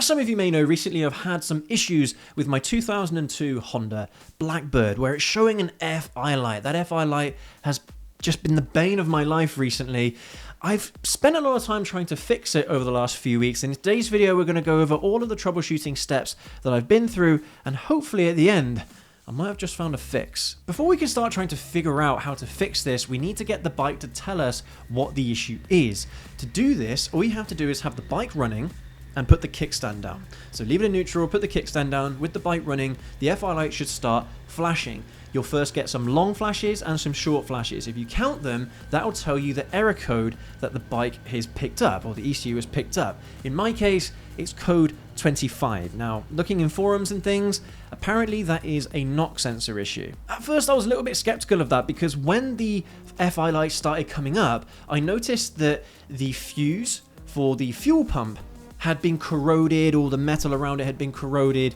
As some of you may know, recently I've had some issues with my 2002 Honda Blackbird where it's showing an FI light. That FI light has just been the bane of my life recently. I've spent a lot of time trying to fix it over the last few weeks. In today's video, we're going to go over all of the troubleshooting steps that I've been through, and hopefully at the end, I might have just found a fix. Before we can start trying to figure out how to fix this, we need to get the bike to tell us what the issue is. To do this, all you have to do is have the bike running and put the kickstand down. So leave it in neutral, put the kickstand down. With the bike running, the FI light should start flashing. You'll first get some long flashes and some short flashes. If you count them, that will tell you the error code that the bike has picked up, or the ECU has picked up. In my case, it's code 25. Now, looking in forums and things, apparently that is a knock sensor issue. At first, I was a little bit skeptical of that because when the FI light started coming up, I noticed that the fuse for the fuel pump had been corroded, all the metal around it had been corroded.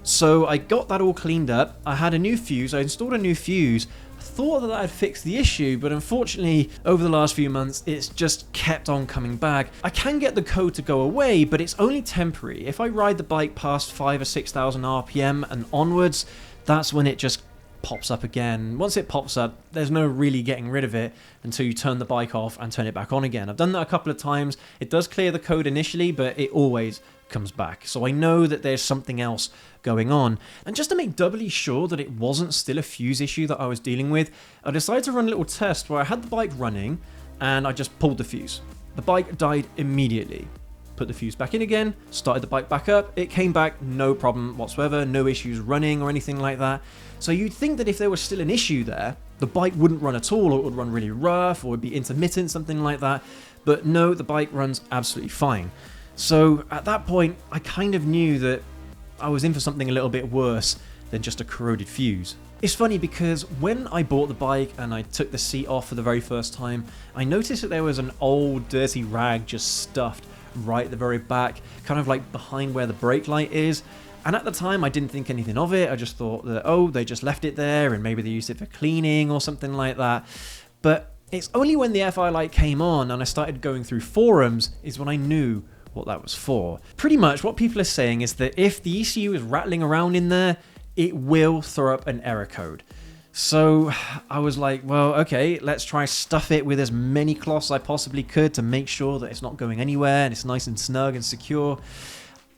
So I got that all cleaned up. I had a new fuse, I installed a new fuse. I thought that I'd fixed the issue, but unfortunately, over the last few months, it's just kept on coming back. I can get the code to go away, but it's only temporary. If I ride the bike past 5,000 or 6,000 RPM and onwards, that's when it just pops up again. Once it pops up, there's no really getting rid of it until you turn the bike off and turn it back on again. I've done that a couple of times. It does clear the code initially, but it always comes back. So I know that there's something else going on. And just to make doubly sure that it wasn't still a fuse issue that I was dealing with, I decided to run a little test where I had the bike running and I just pulled the fuse. The bike died immediately. Put the fuse back in again, started the bike back up, it came back, no problem whatsoever, no issues running or anything like that. So you'd think that if there was still an issue there, the bike wouldn't run at all, or it would run really rough, or it'd be intermittent, something like that. But no, the bike runs absolutely fine. So at that point, I kind of knew that I was in for something a little bit worse than just a corroded fuse. It's funny because when I bought the bike and I took the seat off for the very first time, I noticed that there was an old dirty rag just stuffed right at the very back, kind of like behind where the brake light is. And at the time I didn't think anything of it. I just thought that, oh, they just left it there and maybe they used it for cleaning or something like that. But it's only when the FI light came on and I started going through forums is when I knew what that was for. Pretty much what people are saying is that if the ECU is rattling around in there, it will throw up an error code. So I was like, well, okay, let's try stuff it with as many cloths as I possibly could to make sure that it's not going anywhere and it's nice and snug and secure.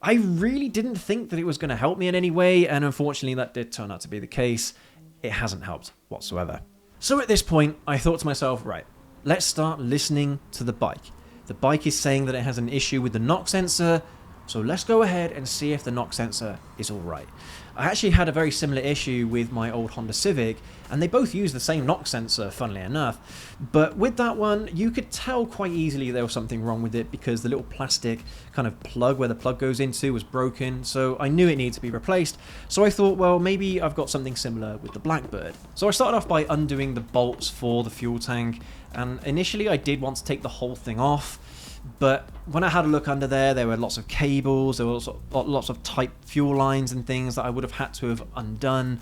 I really didn't think that it was going to help me in any way, and unfortunately that did turn out to be the case. It hasn't helped whatsoever. So at this point, I thought to myself, right, let's start listening to the bike. The bike is saying that it has an issue with the knock sensor, so let's go ahead and see if the knock sensor is all right. I actually had a very similar issue with my old Honda Civic, and they both use the same knock sensor, funnily enough. But with that one, you could tell quite easily there was something wrong with it because the little plastic kind of plug where the plug goes into was broken, so I knew it needed to be replaced. So I thought, well, maybe I've got something similar with the Blackbird. So I started off by undoing the bolts for the fuel tank, and initially I did want to take the whole thing off. But when I had a look under there, there were lots of cables, there were lots of tight fuel lines and things that I would have had to have undone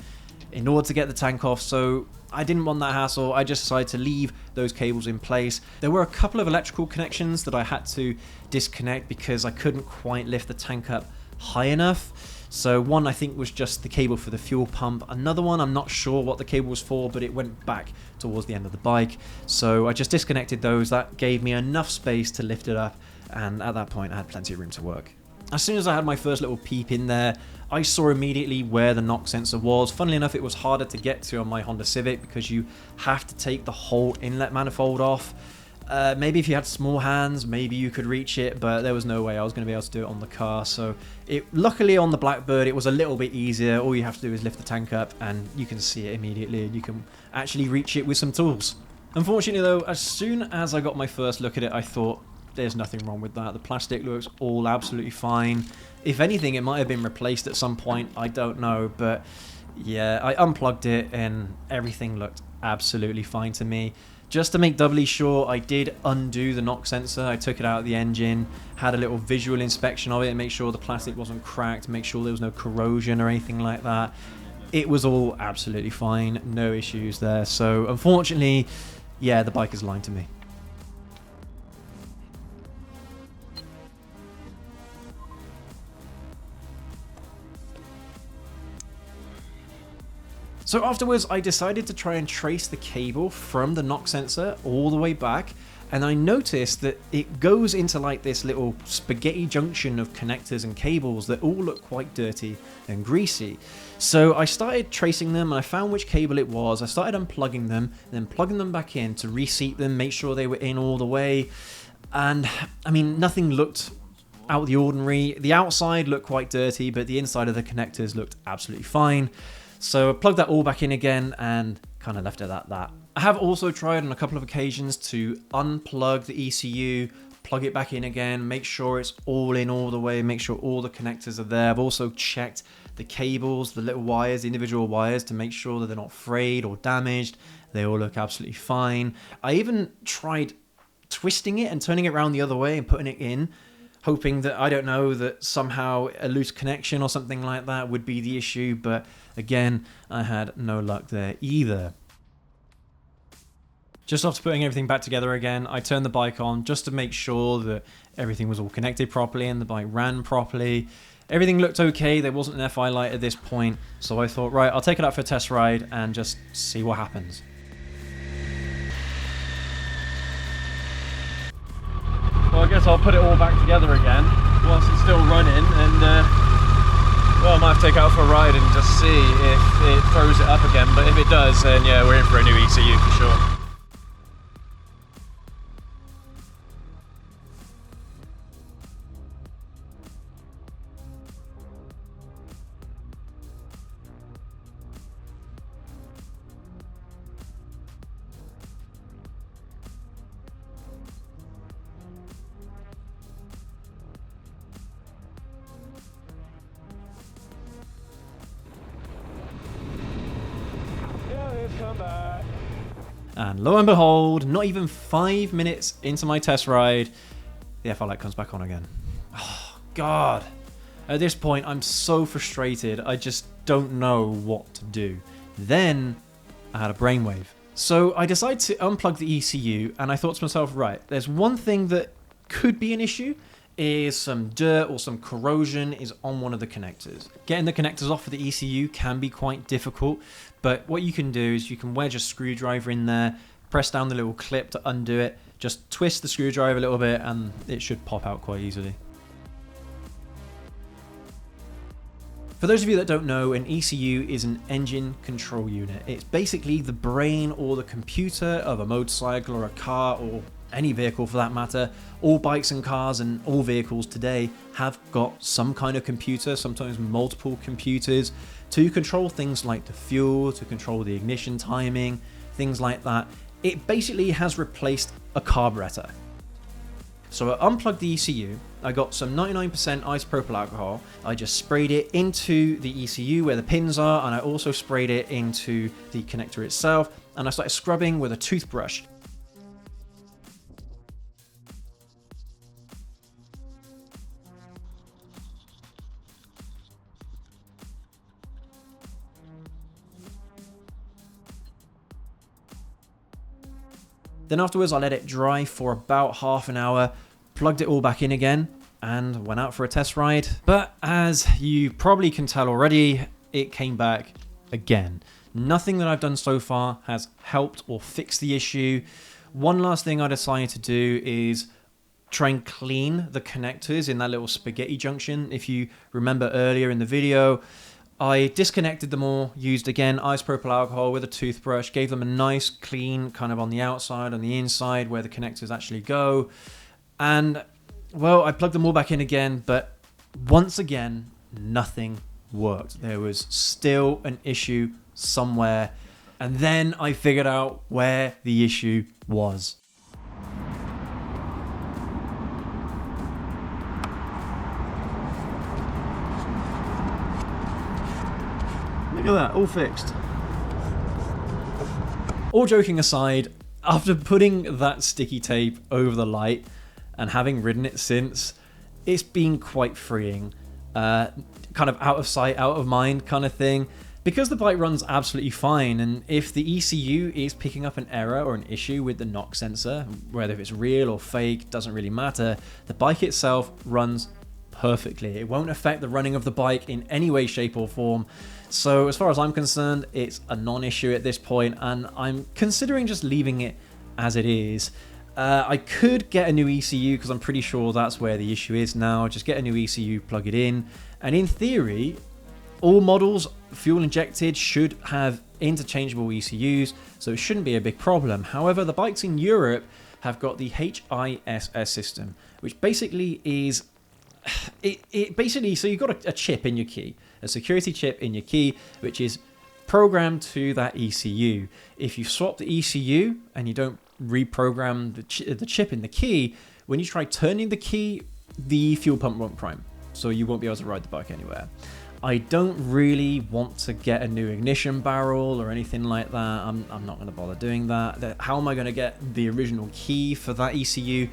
in order to get the tank off, so I didn't want that hassle. I just decided to leave those cables in place. There were a couple of electrical connections that I had to disconnect because I couldn't quite lift the tank up high enough. So one I think was just the cable for the fuel pump. Another one, I'm not sure what the cable was for, but it went back towards the end of the bike. So I just disconnected those. That gave me enough space to lift it up, and at that point I had plenty of room to work. As soon as I had my first little peep in there, I saw immediately where the knock sensor was. Funnily enough, it was harder to get to on my Honda Civic because you have to take the whole inlet manifold off. Maybe if you had small hands, maybe you could reach it, but there was no way I was going to be able to do it on the car. So luckily on the Blackbird, it was a little bit easier. All you have to do is lift the tank up and you can see it immediately, and you can actually reach it with some tools. Unfortunately though, as soon as I got my first look at it, I thought, there's nothing wrong with that. The plastic looks all absolutely fine. If anything, it might have been replaced at some point, I don't know, but yeah, I unplugged it and everything looked absolutely fine to me. Just to make doubly sure, I did undo the knock sensor. I took it out of the engine, had a little visual inspection of it, make sure the plastic wasn't cracked, make sure there was no corrosion or anything like that. It was all absolutely fine, no issues there. So unfortunately, yeah, the bike is lying to me. So afterwards, I decided to try and trace the cable from the knock sensor all the way back, and I noticed that it goes into like this little spaghetti junction of connectors and cables that all look quite dirty and greasy. So I started tracing them and I found which cable it was. I started unplugging them, then plugging them back in to reseat them, make sure they were in all the way. And I mean, nothing looked out of the ordinary. The outside looked quite dirty, but the inside of the connectors looked absolutely fine. So I plugged that all back in again and kind of left it at that. I have also tried on a couple of occasions to unplug the ECU, plug it back in again, make sure it's all in all the way, make sure all the connectors are there. I've also checked the cables, the little wires, the individual wires, to make sure that they're not frayed or damaged. They all look absolutely fine. I even tried twisting it and turning it around the other way and putting it in, hoping that, I don't know, that somehow a loose connection or something like that would be the issue, but again, I had no luck there either. Just after putting everything back together again, I turned the bike on just to make sure that everything was all connected properly and the bike ran properly. Everything looked okay, there wasn't an FI light at this point, so I thought, right, I'll take it out for a test ride and just see what happens. Well, I guess I'll put it all back together again whilst it's still running, and well, I might have to take it out for a ride and just see if it throws it up again, but if it does, then yeah, we're in for a new ECU for sure. And lo and behold, not even 5 minutes into my test ride, the FI light comes back on again. Oh, God. At this point, I'm so frustrated, I just don't know what to do. Then, I had a brainwave. So I decided to unplug the ECU, and I thought to myself, right, there's one thing that could be an issue, is some dirt or some corrosion is on one of the connectors. Getting the connectors off of the ECU can be quite difficult, but what you can do is you can wedge a screwdriver in there, press down the little clip to undo it, just twist the screwdriver a little bit and it should pop out quite easily. For those of you that don't know, an ECU is an engine control unit. It's basically the brain or the computer of a motorcycle or a car or any vehicle for that matter. All bikes and cars and all vehicles today have got some kind of computer, sometimes multiple computers, to control things like the fuel, to control the ignition timing, things like that. It basically has replaced a carburetor. So I unplugged the ECU, I got some 99% isopropyl alcohol, I just sprayed it into the ECU where the pins are, and I also sprayed it into the connector itself, and I started scrubbing with a toothbrush. Then afterwards I let it dry for about half an hour, plugged it all back in again, and went out for a test ride. But as you probably can tell already, it came back again. Nothing that I've done so far has helped or fixed the issue. One last thing I decided to do is try and clean the connectors in that little spaghetti junction. If you remember earlier in the video, I disconnected them all, used again isopropyl alcohol with a toothbrush, gave them a nice clean kind of on the outside, on the inside where the connectors actually go. And well, I plugged them all back in again, but once again, nothing worked. There was still an issue somewhere. And then I figured out where the issue was. Look at that, all fixed. All joking aside, after putting that sticky tape over the light and having ridden it since, it's been quite freeing. Kind of out of sight, out of mind kind of thing. Because the bike runs absolutely fine, and if the ECU is picking up an error or an issue with the knock sensor, whether it's real or fake, doesn't really matter, the bike itself runs perfectly. It won't affect the running of the bike in any way, shape or form. So as far as I'm concerned, it's a non-issue at this point, and I'm considering just leaving it as it is. I could get a new ECU because I'm pretty sure that's where the issue is now. Just get a new ECU, plug it in, and in theory, all models fuel injected should have interchangeable ECUs, so it shouldn't be a big problem. However, the bikes in Europe have got the HISS system, which basically is so you've got a chip in your key, a security chip in your key, which is programmed to that ECU. If you swap the ECU and you don't reprogram the chip in the key, when you try turning the key, the fuel pump won't prime, so you won't be able to ride the bike anywhere. I don't really want to get a new ignition barrel or anything like that. I'm not going to bother doing that. How am I going to get the original key for that ECU?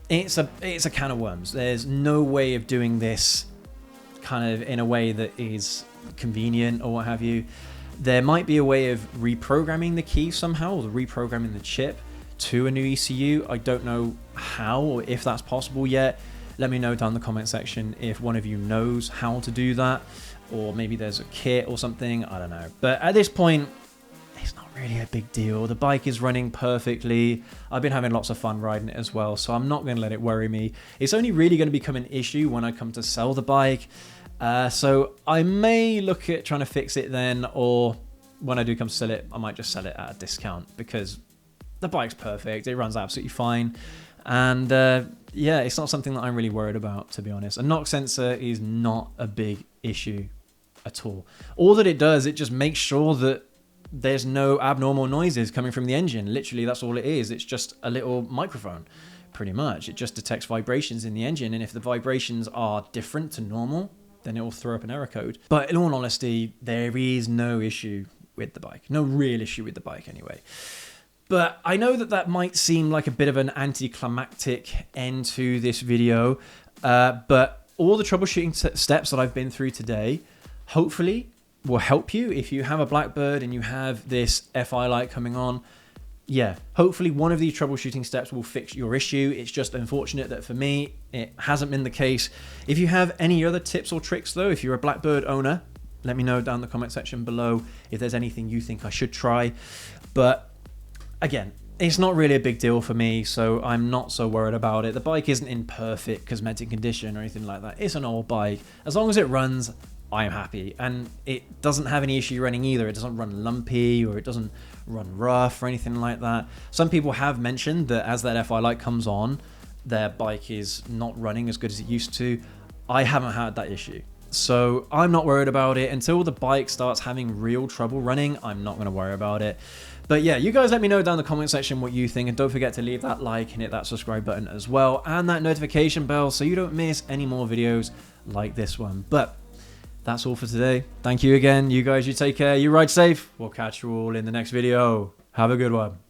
It's a can of worms. There's no way of doing this kind of in a way that is convenient or what have you. There might be a way of reprogramming the key somehow, or reprogramming the chip to a new ECU. I don't know how or if that's possible yet. Let me know down in the comment section if one of you knows how to do that, or maybe there's a kit or something, I don't know. But at this point, it's not really a big deal. The bike is running perfectly. I've been having lots of fun riding it as well, so I'm not going to let it worry me. It's only really going to become an issue when I come to sell the bike. So I may look at trying to fix it then, or when I do come to sell it, I might just sell it at a discount because the bike's perfect. It runs absolutely fine. And yeah, it's not something that I'm really worried about, to be honest. A knock sensor is not a big issue at all. All that it does, it just makes sure that there's no abnormal noises coming from the engine. Literally, that's all it is. It's just a little microphone, pretty much. It just detects vibrations in the engine, and if the vibrations are different to normal, then it will throw up an error code. But in all honesty, there is no issue with the bike. No real issue with the bike anyway. But I know that that might seem like a bit of an anticlimactic end to this video, but all the troubleshooting steps that I've been through today hopefully will help you if you have a Blackbird and you have this FI light coming on. Yeah, hopefully one of these troubleshooting steps will fix your issue. It's just unfortunate that for me, it hasn't been the case. If you have any other tips or tricks though, if you're a Blackbird owner, let me know down in the comment section below if there's anything you think I should try. But again, it's not really a big deal for me, so I'm not so worried about it. The bike isn't in perfect cosmetic condition or anything like that. It's an old bike. As long as it runs, I'm happy. And it doesn't have any issue running either. It doesn't run lumpy or it doesn't run rough or anything like that. Some people have mentioned that as that FI light comes on, their bike is not running as good as it used to. I haven't had that issue. So I'm not worried about it. Until the bike starts having real trouble running, I'm not going to worry about it. But yeah, you guys let me know down in the comment section what you think, and don't forget to leave that like and hit that subscribe button as well, and that notification bell so you don't miss any more videos like this one. But that's all for today. Thank you again. You guys, you take care. You ride safe. We'll catch you all in the next video. Have a good one.